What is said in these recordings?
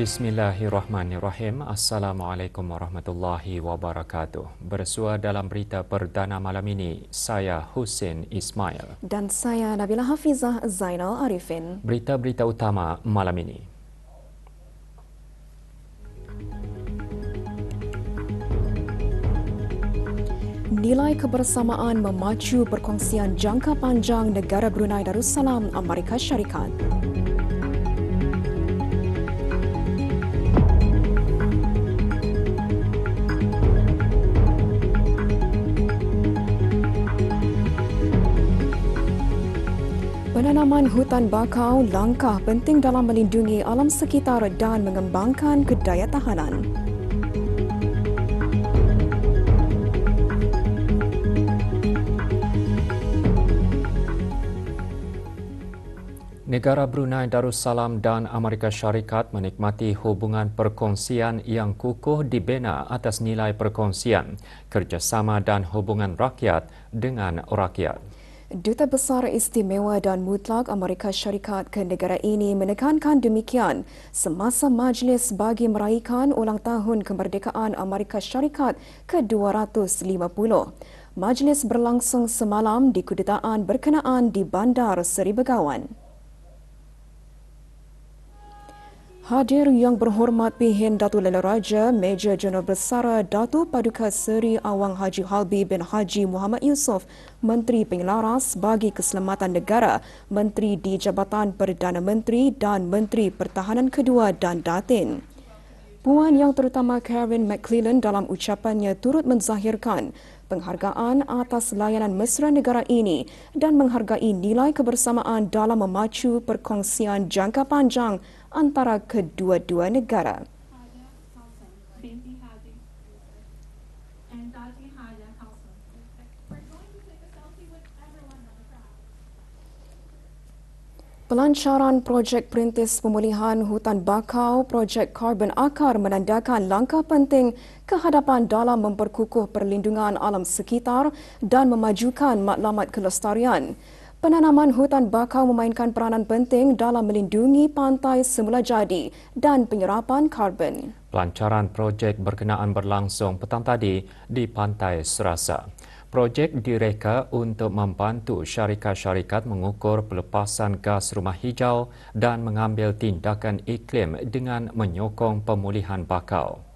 Bismillahirrahmanirrahim. Assalamualaikum warahmatullahi wabarakatuh. Bersua dalam berita perdana malam ini, saya Hussein Ismail. Dan saya Nabila Hafizah Zainal Arifin. Berita-berita utama malam ini. Nilai kebersamaan memacu perkongsian jangka panjang negara Brunei Darussalam Amerika Syarikat. Penanaman hutan bakau langkah penting dalam melindungi alam sekitar dan mengembangkan kedaya tahanan. Negara Brunei Darussalam dan Amerika Syarikat menikmati hubungan perkongsian yang kukuh dibina atas nilai perkongsian, kerjasama dan hubungan rakyat dengan rakyat. Duta Besar Istimewa dan Mutlak Amerika Syarikat ke negara ini menekankan demikian semasa majlis bagi meraihkan ulang tahun kemerdekaan Amerika Syarikat ke-250. Majlis berlangsung semalam di kedutaan berkenaan di Bandar Seri Begawan. Hadir yang berhormat Pihin Datuk Lela Raja Major Jeneral Bersara Datuk Paduka Seri Awang Haji Halbi bin Haji Muhammad Yusof, Menteri Penyelaras bagi Keselamatan Negara, Menteri di Jabatan Perdana Menteri dan Menteri Pertahanan Kedua dan Datin. Puan Yang Terutama Karen McClellan dalam ucapannya turut menzahirkan penghargaan atas layanan mesra negara ini dan menghargai nilai kebersamaan dalam memacu perkongsian jangka panjang antara kedua-dua negara. Pelancaran projek perintis pemulihan hutan bakau, projek Karbon Akar menandakan langkah penting ke hadapan dalam memperkukuh perlindungan alam sekitar dan memajukan matlamat kelestarian. Penanaman hutan bakau memainkan peranan penting dalam melindungi pantai semula jadi dan penyerapan karbon. Pelancaran projek berkenaan berlangsung petang tadi di Pantai Serasa. Projek direka untuk membantu syarikat-syarikat mengukur pelepasan gas rumah hijau dan mengambil tindakan iklim dengan menyokong pemulihan bakau.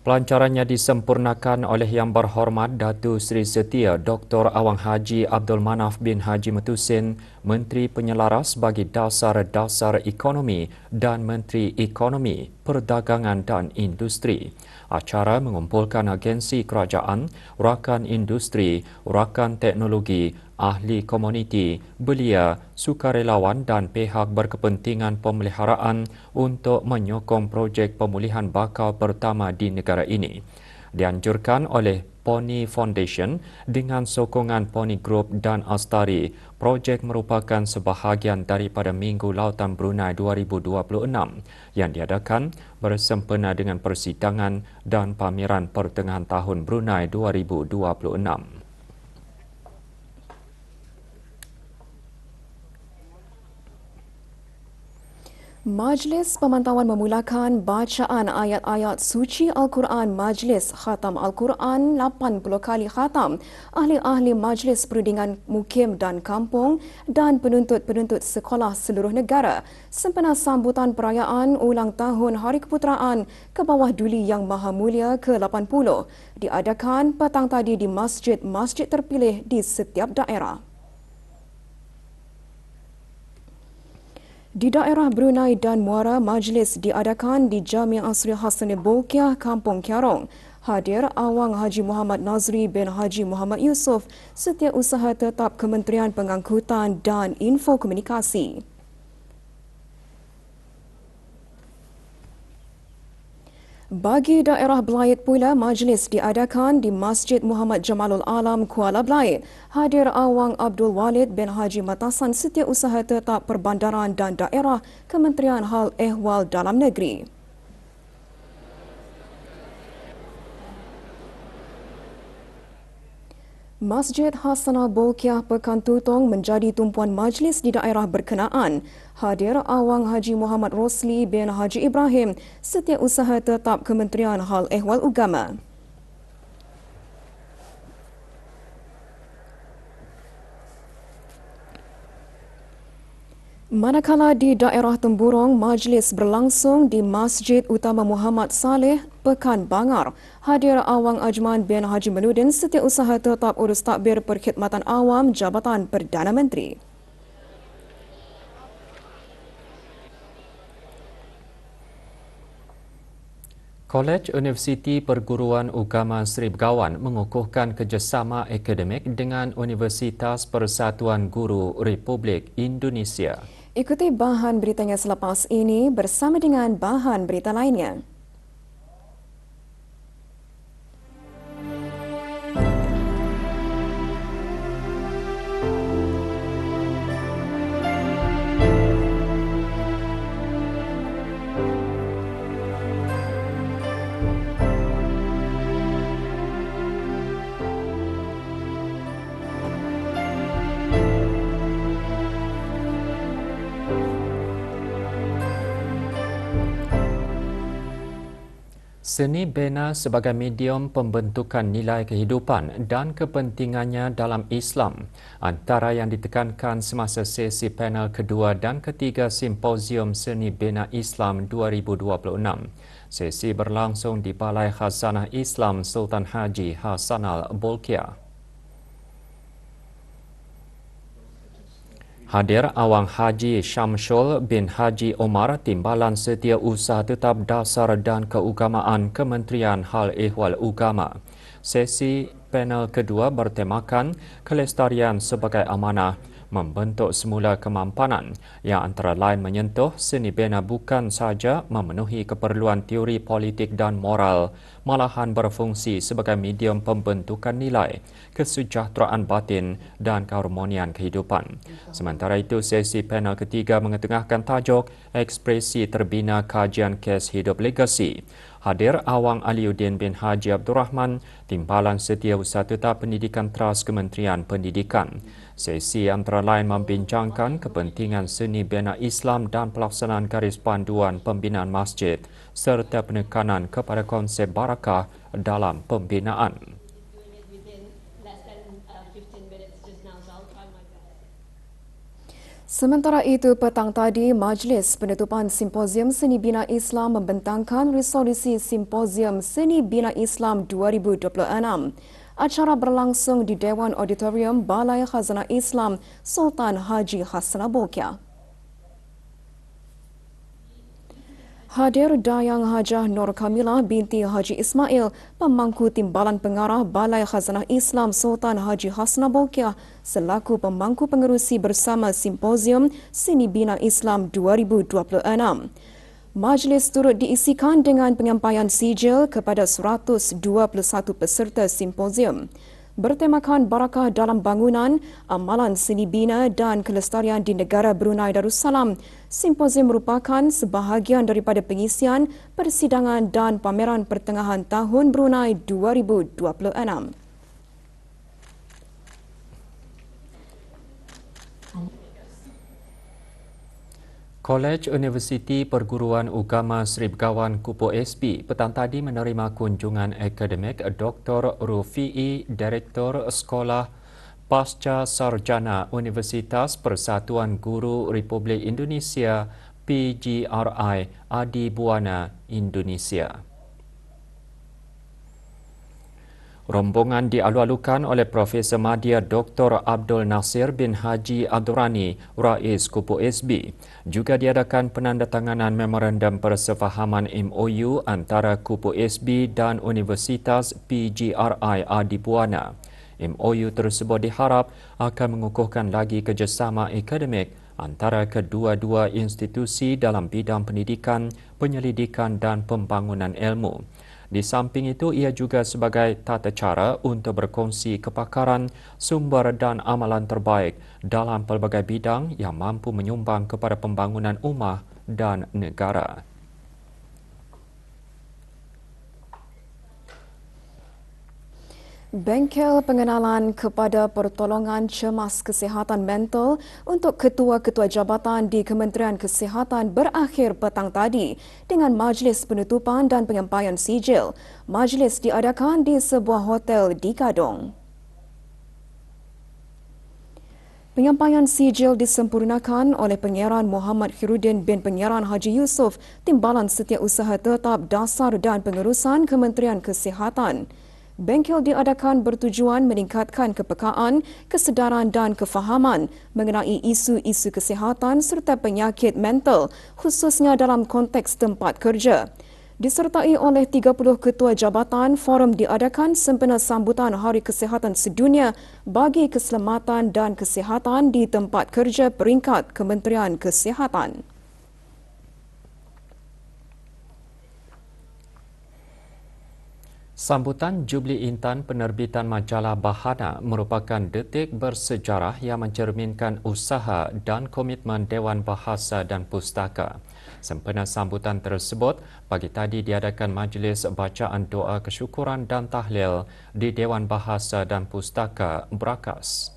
Pelancarannya disempurnakan oleh Yang Berhormat Datuk Seri Setia Dr. Awang Haji Abdul Manaf bin Haji Metusin, Menteri Penyelaras bagi Dasar-Dasar Ekonomi dan Menteri Ekonomi, Perdagangan dan Industri. Acara mengumpulkan agensi kerajaan, rakan industri, rakan teknologi, ahli komuniti, belia, sukarelawan dan pihak berkepentingan pemeliharaan untuk menyokong projek pemulihan bakau pertama di negara ini. Dianjurkan oleh Pony Foundation dengan sokongan Pony Group dan Astari, projek merupakan sebahagian daripada Minggu Lautan Brunei 2026 yang diadakan bersempena dengan persidangan dan pameran pertengahan tahun Brunei 2026. Majlis Pemantauan memulakan bacaan ayat-ayat suci Al-Quran Majlis Khatam Al-Quran 80 kali khatam. Ahli-ahli Majlis Perundingan Mukim dan Kampung dan penuntut-penuntut sekolah seluruh negara sempena sambutan perayaan ulang tahun Hari Keputeraan ke Bawah Duli Yang Maha Mulia ke-80 diadakan petang tadi di masjid-masjid terpilih di setiap daerah. Di daerah Brunei dan Muara, majlis diadakan di Jami' Asri Hasanil Bolkiah, Kampung Kiarong. Hadir Awang Haji Muhammad Nazri bin Haji Muhammad Yusof, Setiausaha Tetap Kementerian Pengangkutan dan Infokomunikasi. Bagi daerah Belait pula, majlis diadakan di Masjid Muhammad Jamalul Alam, Kuala Belait. Hadir Awang Abdul Walid bin Haji Matasan, Setiausaha Tetap Perbandaran dan Daerah Kementerian Hal Ehwal Dalam Negeri. Masjid Hasanah Bolkiah Pekan Tutong menjadi tumpuan majlis di daerah berkenaan. Hadir Awang Haji Muhammad Rosli bin Haji Ibrahim, Setiausaha Tetap Kementerian Hal Ehwal Agama. Manakala di daerah Temburong, majlis berlangsung di Masjid Utama Muhammad Saleh, Pekan Bangar. Hadir Awang Ajman bin Haji Manudin, Setiausaha Tetap Urus Takbir Perkhidmatan Awam Jabatan Perdana Menteri. Kolej Universiti Perguruan Agama Seri Begawan mengukuhkan kerjasama akademik dengan Universitas Persatuan Guru Republik Indonesia. Ikuti bahan beritanya selepas ini bersama dengan bahan berita lainnya. Seni bina sebagai medium pembentukan nilai kehidupan dan kepentingannya dalam Islam antara yang ditekankan semasa sesi panel kedua dan ketiga Simposium Seni Bina Islam 2026. Sesi berlangsung di Balai Khazanah Islam Sultan Haji Hasanah Bolkiah. Hadir Awang Haji Syamsul bin Haji Omar, Timbalan Setiausaha Tetap Dasar dan Keagamaan Kementerian Hal Ehwal Agama. Sesi panel kedua bertemakan kelestarian sebagai amanah, membentuk semula kemampanan yang antara lain menyentuh seni bina bukan sahaja memenuhi keperluan teori politik dan moral, malahan berfungsi sebagai medium pembentukan nilai, kesejahteraan batin dan keharmonian kehidupan. Sementara itu, sesi panel ketiga mengetengahkan tajuk Ekspresi Terbina Kajian Kes Hidup Legasi. Hadir Awang Aliuddin bin Haji Abdul Rahman, Timbalan Setiausaha Tetap Pendidikan Tras Kementerian Pendidikan. Sesi antara lain membincangkan kepentingan seni bina Islam dan pelaksanaan garis panduan pembinaan masjid serta penekanan kepada konsep barakah dalam pembinaan. Sementara itu, petang tadi, Majlis Penutupan Simposium Seni Bina Islam membentangkan resolusi Simposium Seni Bina Islam 2026. Acara berlangsung di Dewan Auditorium Balai Khazanah Islam Sultan Haji Hasanah Bolkiah. Hadir Dayang Hajah Nur Kamilah binti Haji Ismail, pemangku Timbalan Pengarah Balai Khazanah Islam Sultan Haji Hasanah Bolkiah selaku pemangku pengerusi bersama Simposium Seni Bina Islam 2026. Majlis turut diisikan dengan penyampaian sijil kepada 121 peserta simposium. Bertemakan barakah dalam bangunan, amalan seni bina dan kelestarian di negara Brunei Darussalam. Simposium merupakan sebahagian daripada pengisian persidangan dan pameran pertengahan tahun Brunei 2026. Kolej Universiti Perguruan Agama Seri Begawan Kupu SB petang tadi menerima kunjungan akademik Dr. Rufi'i, Direktor Sekolah Pasca Sarjana Universitas Persatuan Guru Republik Indonesia PGRI Adi Buana, Indonesia. Rombongan dialu-alukan oleh Profesor Madya Dr. Abdul Nasir bin Haji Abdurrani, Rais Kupu SB. Juga diadakan penandatanganan Memorandum Persefahaman MOU antara Kupu SB dan Universitas PGRI Adi Buana. MOU tersebut diharap akan mengukuhkan lagi kerjasama akademik antara kedua-dua institusi dalam bidang pendidikan, penyelidikan dan pembangunan ilmu. Di samping itu, ia juga sebagai tata cara untuk berkongsi kepakaran, sumber dan amalan terbaik dalam pelbagai bidang yang mampu menyumbang kepada pembangunan ummah dan negara. Bengkel pengenalan kepada pertolongan cemas kesihatan mental untuk ketua-ketua jabatan di Kementerian Kesihatan berakhir petang tadi dengan majlis penutupan dan penyampaian sijil. Majlis diadakan di sebuah hotel di Kadong. Penyampaian sijil disempurnakan oleh Pengeran Muhammad Khairuddin bin Pengeran Haji Yusof, Timbalan Setiausaha Tetap Dasar dan Pengurusan Kementerian Kesihatan. Bengkel diadakan bertujuan meningkatkan kepekaan, kesedaran dan kefahaman mengenai isu-isu kesihatan serta penyakit mental, khususnya dalam konteks tempat kerja. Disertai oleh 30 ketua jabatan, forum diadakan sempena sambutan Hari Kesihatan Sedunia bagi keselamatan dan kesihatan di tempat kerja peringkat Kementerian Kesihatan. Sambutan Jubli Intan penerbitan majalah Bahana merupakan detik bersejarah yang mencerminkan usaha dan komitmen Dewan Bahasa dan Pustaka. Sempena sambutan tersebut, pagi tadi diadakan majlis bacaan doa kesyukuran dan tahlil di Dewan Bahasa dan Pustaka Berakas.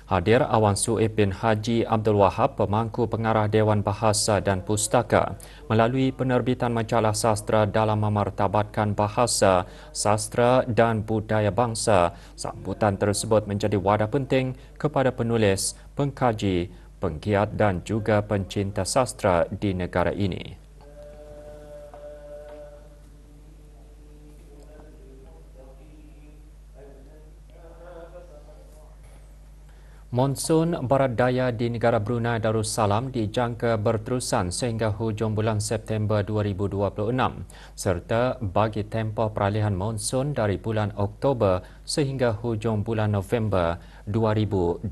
Hadir Awan Suib bin Haji Abdul Wahab, pemangku pengarah Dewan Bahasa dan Pustaka, melalui penerbitan majalah sastra dalam memartabatkan bahasa, sastra dan budaya bangsa. Sambutan tersebut menjadi wadah penting kepada penulis, pengkaji, penggiat dan juga pencinta sastra di negara ini. Monsun barat daya di negara Brunei Darussalam dijangka berterusan sehingga hujung bulan September 2026 serta bagi tempoh peralihan monsun dari bulan Oktober sehingga hujung bulan November 2026.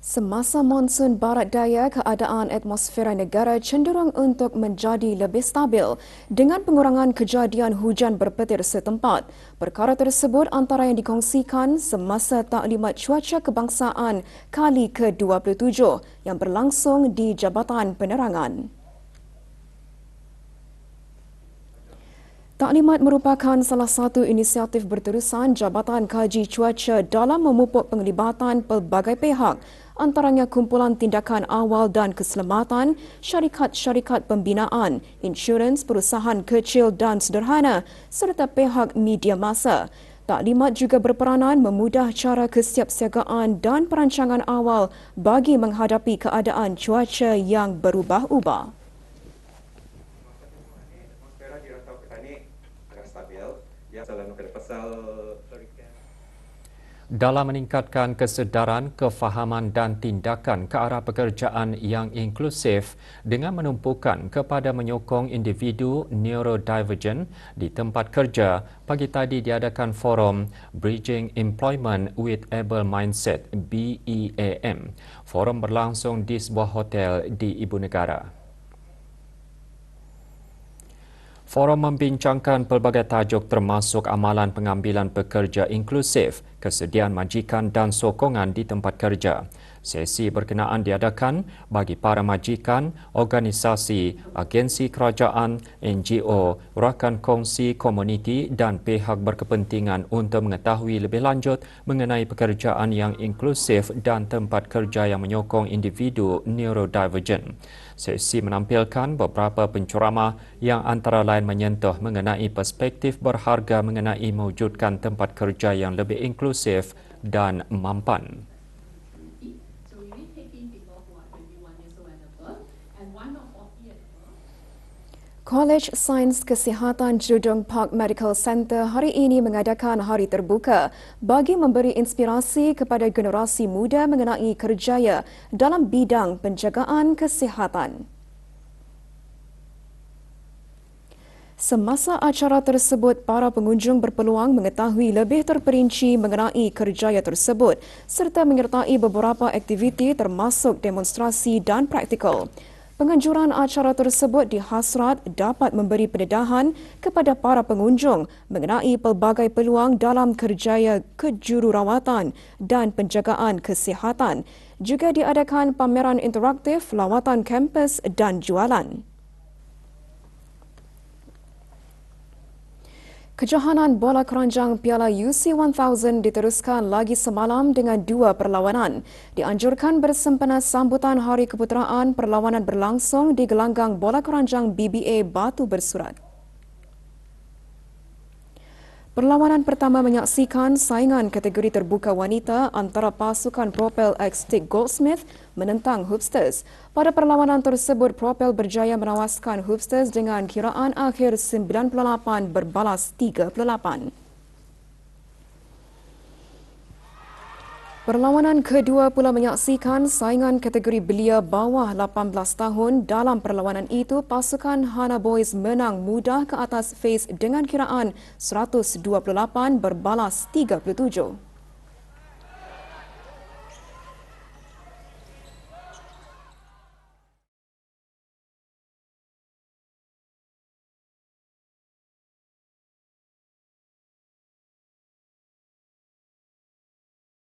Semasa monsun barat daya, keadaan atmosfera negara cenderung untuk menjadi lebih stabil dengan pengurangan kejadian hujan berpetir setempat. Perkara tersebut antara yang dikongsikan semasa Taklimat Cuaca Kebangsaan kali ke-27 yang berlangsung di Jabatan Penerangan. Taklimat merupakan salah satu inisiatif berterusan Jabatan Kaji Cuaca dalam memupuk penglibatan pelbagai pihak, antaranya kumpulan tindakan awal dan keselamatan, syarikat-syarikat pembinaan, insurans, perusahaan kecil dan sederhana serta pihak media massa. Taklimat juga berperanan memudah cara kesiapsiagaan dan perancangan awal bagi menghadapi keadaan cuaca yang berubah-ubah. Dalam meningkatkan kesedaran, kefahaman dan tindakan ke arah pekerjaan yang inklusif dengan menumpukan kepada menyokong individu neurodivergent di tempat kerja, pagi tadi diadakan forum Bridging Employment with Able Mindset BEAM. Forum berlangsung di sebuah hotel di Ibu Negara. Forum membincangkan pelbagai tajuk termasuk amalan pengambilan pekerja inklusif, kesediaan majikan dan sokongan di tempat kerja. Sesi berkenaan diadakan bagi para majikan, organisasi, agensi kerajaan, NGO, rakan kongsi komuniti dan pihak berkepentingan untuk mengetahui lebih lanjut mengenai pekerjaan yang inklusif dan tempat kerja yang menyokong individu neurodivergent. Sesi menampilkan beberapa penceramah yang antara lain menyentuh mengenai perspektif berharga mengenai mewujudkan tempat kerja yang lebih inklusif dan mampan. Kolej Sains Kesihatan Jurudong Park Medical Center hari ini mengadakan hari terbuka bagi memberi inspirasi kepada generasi muda mengenai kerjaya dalam bidang penjagaan kesihatan. Semasa acara tersebut, para pengunjung berpeluang mengetahui lebih terperinci mengenai kerjaya tersebut serta menyertai beberapa aktiviti termasuk demonstrasi dan praktikal. Penganjuran acara tersebut dihasrat dapat memberi pendedahan kepada para pengunjung mengenai pelbagai peluang dalam kerjaya kejururawatan dan penjagaan kesihatan. Juga diadakan pameran interaktif, lawatan kampus dan jualan. Kejohanan bola keranjang Piala UC 1000 diteruskan lagi semalam dengan 2 perlawanan. Dianjurkan bersempena sambutan Hari Keputeraan, perlawanan berlangsung di gelanggang bola keranjang BBA Batu Bersurat. Perlawanan pertama menyaksikan saingan kategori terbuka wanita antara pasukan Propel X Stick Goldsmith menentang Hoopsters. Pada perlawanan tersebut, Propel berjaya menawaskan Hoopsters dengan kiraan akhir 98 berbalas 38. Perlawanan kedua pula menyaksikan saingan kategori belia bawah 18 tahun. Dalam perlawanan itu, pasukan Hana Boys menang mudah ke atas Face dengan kiraan 128 berbalas 37.